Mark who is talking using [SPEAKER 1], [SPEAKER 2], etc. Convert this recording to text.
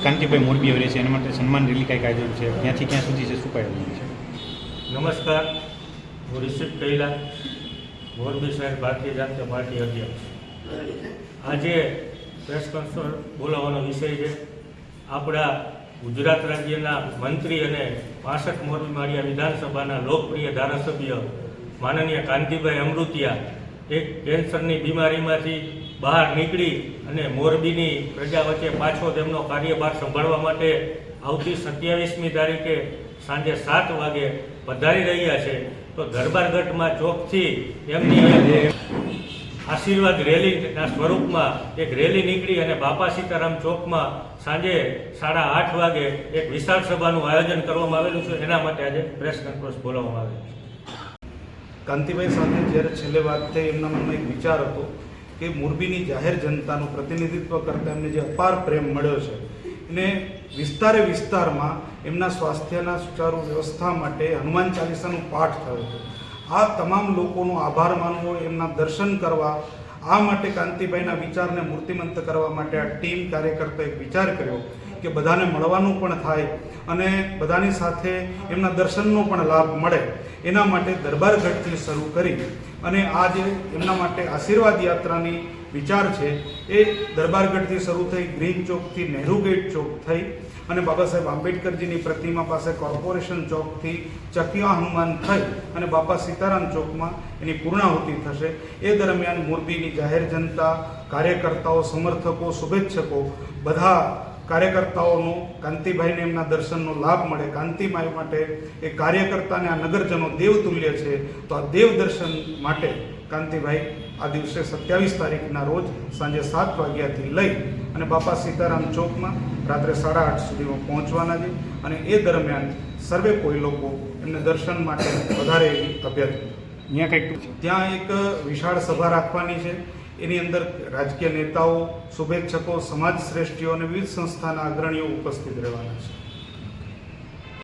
[SPEAKER 1] કાંતિભાઈ મોરબી આવે છે, એના માટે સન્માન રેલી કાંઈક આયોજન છે, ક્યાંથી ક્યાં સુધી છે, શું કાંઈ આયોજન છે?
[SPEAKER 2] નમસ્કાર, હું રિષિક કૈલા, મોરબી શહેર ભારતીય જનતા પાર્ટી અધ્યક્ષ. આજે પ્રેસ કોન્ફરન્સ બોલાવવાનો વિષય છે આપણા ગુજરાત રાજ્યના મંત્રી અને 65 મોરબી માળિયા વિધાનસભાના લોકપ્રિય ધારાસભ્ય માનનીય કાંતિભાઈ અમૃતિયા એક કેન્સરની બીમારીમાંથી બહાર નીકળી અને મોરબીની પ્રજા વચ્ચે પાછો તેમનો કાર્યભાર સંભાળવા માટે આવતી 27મી તારીખે સાંજે 7 વાગે પધારી રહ્યા છે. તો દરબારગઢમાં ચોકથી એમની આશીર્વાદ રેલીના સ્વરૂપમાં એક રેલી નીકળી અને બાપા સીતારામ ચોકમાં સાંજે 8:30 વાગે એક વિશાળ સભાનું આયોજન કરવામાં આવેલું છે. એના માટે આજે પ્રેસ કોન્ફરન્સ બોલાવવામાં આવેલી છે.
[SPEAKER 3] કાંતિભાઈ સાથે જ્યારે છેલ્લે વાત થઈ, એમના મનમાં એક વિચાર હતો કે મોરબીની જાહેર જનતાનું પ્રતિનિધિત્વ કરતાં એમને જે અપાર પ્રેમ મળ્યો છે એને વિસ્તારમાં એમના સ્વાસ્થ્યના સુચારુ વ્યવસ્થા માટે હનુમાન ચાલીસાનું પાઠ થયો હતો. આ તમામ લોકોનો આભાર માનવો, એમના દર્શન કરવા, આ માટે કાંતિભાઈના વિચારને મૂર્તિમંત કરવા માટે આ ટીમ કાર્યકર્તાએ એક વિચાર કર્યો કે બધાને મળવાનું પણ થાય અને બધાની સાથે એમના દર્શનનો પણ લાભ મળે. એના માટે દરબારગઢથી શરૂ કરી અને આ જે એમના માટે આશીર્વાદ યાત્રાની વિચાર છે એ દરબારગઢથી શરૂ થઈ, ગ્રીન ચોકથી નહેરુ ગેટ ચોક થઈ અને બાબા સાહેબ આંબેડકરજીની પ્રતિમા પાસે કોર્પોરેશન ચોકથી ચકિયા હનુમાન થઈ અને બાપા સીતારામ ચોકમાં એની પૂર્ણાહુતિ થશે. એ દરમિયાન મોરબીની જાહેર જનતા, કાર્યકર્તાઓ, સમર્થકો, શુભેચ્છકો બધા કાર્યકર્તાઓનો કાંતિભાઈને એમના દર્શનનો લાભ મળે. કાંતિભાઈ માટે એ કાર્યકર્તાને આ નગરજનો દેવતુલ્ય છે. તો આ દેવ દર્શન માટે કાંતિભાઈ આ દિવસે 27 તારીખના રોજ સાંજે 7 વાગ્યાથી લઈ અને બાપા સીતારામ ચોકમાં રાત્રે 8:30 સુધીમાં પહોંચવાના છે અને એ દરમિયાન સર્વે કોઈ લોકો એમને દર્શન માટે વધારે એવી અભ્યર્થના. ત્યાં એક વિશાળ સભા રાખવાની છે. એની અંદર રાજકીય નેતાઓ, શુભેચ્છકો, સમાજ શ્રેષ્ઠીઓ અને વિવિધ સંસ્થાના અગ્રણીઓ ઉપસ્થિત રહેવાના છે.